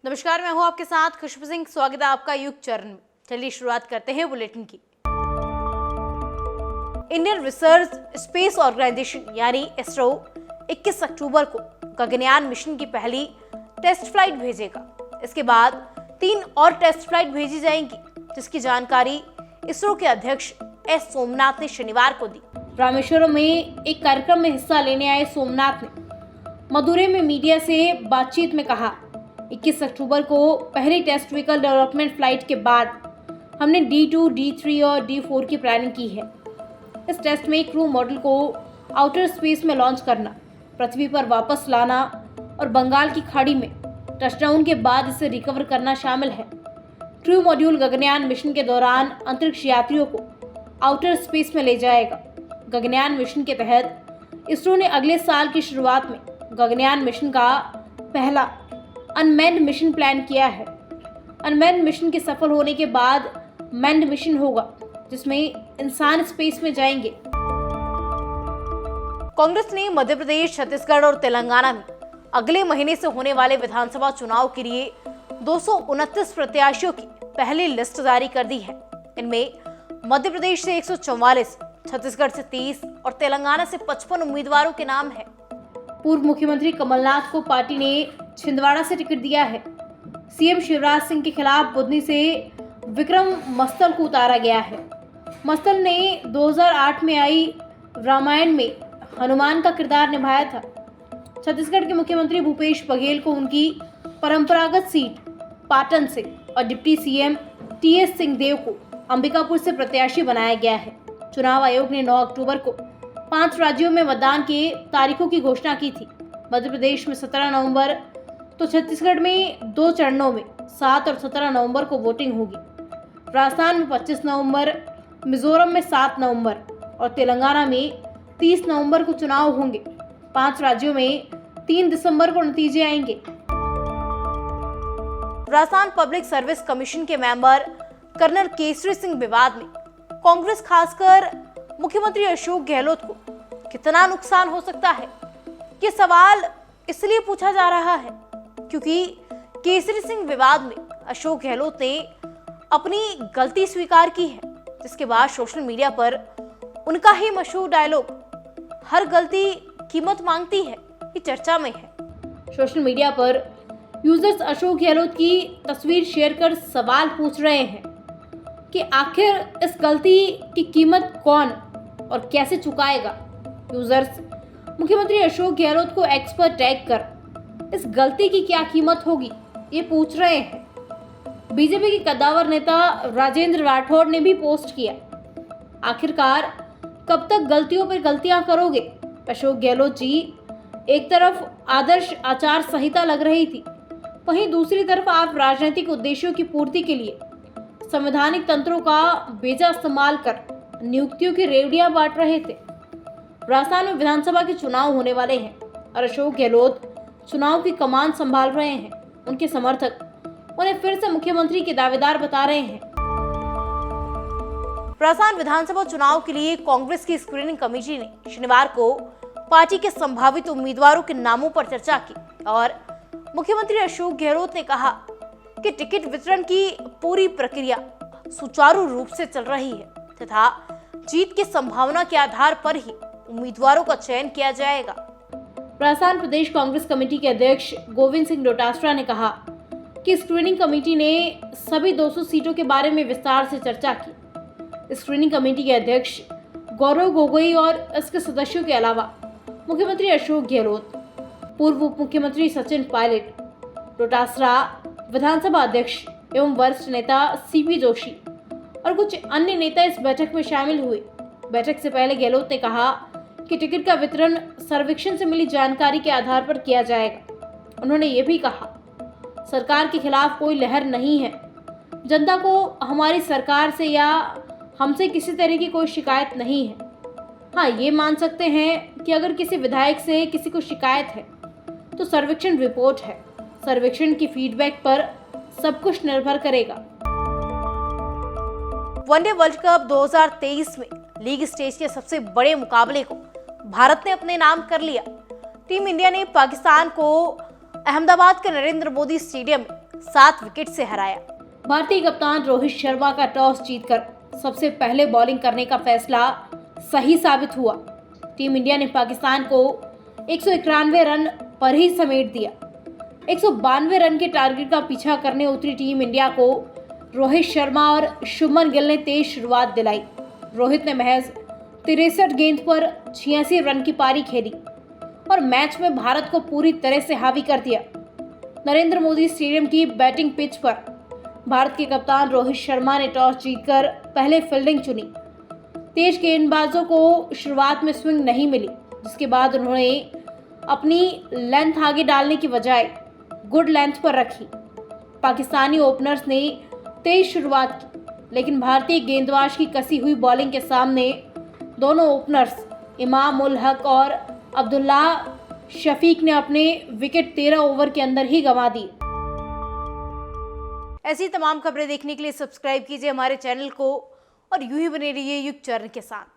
नमस्कार, मैं हूं आपके साथ खुशबू सिंह। स्वागत है आपका युग चरण में। चलिए शुरुआत करते हैं बुलेटिन की। इंडियन रिसर्च स्पेस ऑर्गेनाइजेशन यानी इसरो 21 अक्टूबर को गगनयान मिशन की पहली टेस्ट फ्लाइट भेजेगा। इसके बाद 3 और टेस्ट फ्लाइट भेजी जाएंगी, जिसकी जानकारी इसरो के अध्यक्ष एस सोमनाथ ने शनिवार को दी। रामेश्वरम में एक कार्यक्रम में हिस्सा लेने आए सोमनाथ ने मदुरै में मीडिया से बातचीत में कहा, 21 अक्टूबर को पहली टेस्ट व्हीकल डेवलपमेंट फ्लाइट के बाद हमने D2, D3 और D4 की प्लानिंग की है। इस टेस्ट में क्रू मॉडल को आउटर स्पेस में लॉन्च करना, पृथ्वी पर वापस लाना और बंगाल की खाड़ी में टचडाउन के बाद इसे रिकवर करना शामिल है। क्रू मॉड्यूल गगनयान मिशन के दौरान अंतरिक्ष यात्रियों को आउटर स्पेस में ले जाएगा। गगनयान मिशन के तहत इसरो ने अगले साल की शुरुआत में गगनयान मिशन का पहला अनमैन्ड मिशन प्लान किया है। अनमैन्ड मिशन के सफल होने के बाद मैन्ड मिशन होगा, जिसमें इंसान स्पेस में जाएंगे। कांग्रेस ने मध्य प्रदेश, छत्तीसगढ़ और तेलंगाना में अगले महीने से होने वाले विधानसभा चुनाव के लिए 229 प्रत्याशियों की पहली लिस्ट जारी कर दी है। इनमें मध्य प्रदेश से 144, छत्तीसगढ़ से 30 और तेलंगाना से 55 उम्मीदवारों के नाम है। पूर्व मुख्यमंत्री कमलनाथ को पार्टी ने छिंदवाड़ा से टिकट दिया है। सीएम शिवराज सिंह के खिलाफ बुधनी से विक्रम मस्तल को उतारा गया है। मस्तल ने 2008 में आई रामायण में हनुमान का किरदार निभाया था। छत्तीसगढ़ के मुख्यमंत्री भूपेश बघेल को उनकी परंपरागत सीट पाटन से और डिप्टी सीएम टीएस सिंहदेव को अंबिकापुर से प्रत्याशी बनाया गया है। चुनाव आयोग ने 9 अक्टूबर को 5 राज्यों में मतदान के तारीखों की घोषणा की थी। मध्य प्रदेश में 17 नवंबर तो छत्तीसगढ़ में 2 चरणों में 7 और 17 नवंबर को वोटिंग होगी। राजस्थान में 25 नवंबर, मिजोरम में 7 नवंबर और तेलंगाना में 30 नवंबर को चुनाव होंगे। 5 राज्यों में 3 दिसंबर को नतीजे आएंगे। राजस्थान पब्लिक सर्विस कमीशन के मेंबर कर्नल केसरी सिंह विवाद में कांग्रेस, खासकर मुख्यमंत्री अशोक गहलोत को कितना नुकसान हो सकता है, ये सवाल इसलिए पूछा जा रहा है क्योंकि केसरी सिंह विवाद में अशोक गहलोत ने अपनी गलती स्वीकार की है, जिसके बाद सोशल मीडिया पर उनका ही मशहूर डायलॉग हर गलती कीमत मांगती है ये चर्चा में है। सोशल मीडिया पर यूजर्स अशोक गहलोत की तस्वीर शेयर कर सवाल पूछ रहे हैं कि आखिर इस गलती की कीमत कौन और कैसे चुकाएगा। यूजर्स मुख्यमंत्री अशोक गहलोत को एक्स पर टैग कर इस गलती की क्या कीमत होगी ये पूछ रहे हैं। बीजेपी के कद्दावर नेता राजेंद्र राठौड़ ने भी पोस्ट किया, आखिरकार कब तक गलतियों पर गलतियां करोगे। अशोक गहलोत जी, एक तरफ आदर्श आचार संहिता लग रही थी, वहीं दूसरी तरफ आप राजनीतिक उद्देश्यों की पूर्ति के लिए संवैधानिक तंत्रों का बेजा इस्तेमाल कर नियुक्तियों की रेवड़ियां बांट रहे थे। राजस्थान में विधानसभा के चुनाव होने वाले हैं और अशोक गहलोत चुनाव की कमान संभाल रहे हैं। उनके समर्थक उन्हें फिर से मुख्यमंत्री के दावेदार बता रहे हैं। राजस्थान विधानसभा चुनाव के लिए कांग्रेस की स्क्रीनिंग कमेटी ने शनिवार को पार्टी के संभावित उम्मीदवारों के नामों पर चर्चा की और मुख्यमंत्री अशोक गहलोत ने कहा कि टिकट वितरण की पूरी प्रक्रिया सुचारू रूप से चल रही है तथा जीत की संभावना के आधार पर ही उम्मीदवारों का चयन किया जाएगा। राजस्थान प्रदेश कांग्रेस कमेटी के अध्यक्ष गोविंद सिंह डोटासरा ने कहा कि स्क्रीनिंग कमेटी ने सभी 200 सीटों के बारे में विस्तार से चर्चा की। स्क्रीनिंग कमेटी के अध्यक्ष गौरव गोगोई और इसके सदस्यों के अलावा मुख्यमंत्री अशोक गहलोत, पूर्व उप मुख्यमंत्री सचिन पायलट, डोटासरा, विधानसभा अध्यक्ष एवं वरिष्ठ नेता सीपी जोशी और कुछ अन्य नेता इस बैठक में शामिल हुए। बैठक से पहले गहलोत ने कहा कि टिकट का वितरण सर्वेक्षण से मिली जानकारी के आधार पर किया जाएगा। उन्होंने ये भी कहा, सरकार के खिलाफ कोई लहर नहीं है। जनता को हमारी सरकार से या हमसे किसी तरह की कोई शिकायत नहीं है। हाँ, ये मान सकते हैं कि अगर किसी विधायक से किसी को शिकायत है तो सर्वेक्षण रिपोर्ट है। सर्वेक्षण की फीडबैक पर सब कुछ निर्भर करेगा। वनडे वर्ल्ड कप 2023 में लीग स्टेज के सबसे बड़े मुकाबले को भारत ने अपने नाम कर लिया। टीम इंडिया ने पाकिस्तान को अहमदाबाद के नरेंद्र मोदी स्टेडियम में 7 विकेट से हराया। भारतीय कप्तान रोहित शर्मा का टॉस जीतकर सबसे पहले बॉलिंग करने का फैसला सही साबित हुआ। टीम इंडिया ने पाकिस्तान को 191 रन पर ही समेट दिया। 192 रन के टारगेट का पीछा करने उतरी टीम इंडिया को रोहित शर्मा और शुभमन गिल ने तेज शुरुआत दिलाई। रोहित ने महज 63 गेंद पर 86 रन की पारी खेली और मैच में भारत को पूरी तरह से हावी कर दिया। नरेंद्र मोदी स्टेडियम की बैटिंग पिच पर भारत के कप्तान रोहित शर्मा ने टॉस जीतकर पहले फील्डिंग चुनी। तेज गेंदबाजों को शुरुआत में स्विंग नहीं मिली, जिसके बाद उन्होंने अपनी लेंथ आगे डालने की बजाय गुड लेंथ पर रखी। पाकिस्तानी ओपनर्स ने तेज शुरुआत की, लेकिन भारतीय गेंदबाज की कसी हुई बॉलिंग के सामने दोनों ओपनर्स इमाम उल हक और अब्दुल्ला शफीक ने अपने विकेट 13 ओवर के अंदर ही गंवा दी। ऐसी तमाम खबरें देखने के लिए सब्सक्राइब कीजिए हमारे चैनल को और यूं ही बने रहिए युग चैनल के साथ।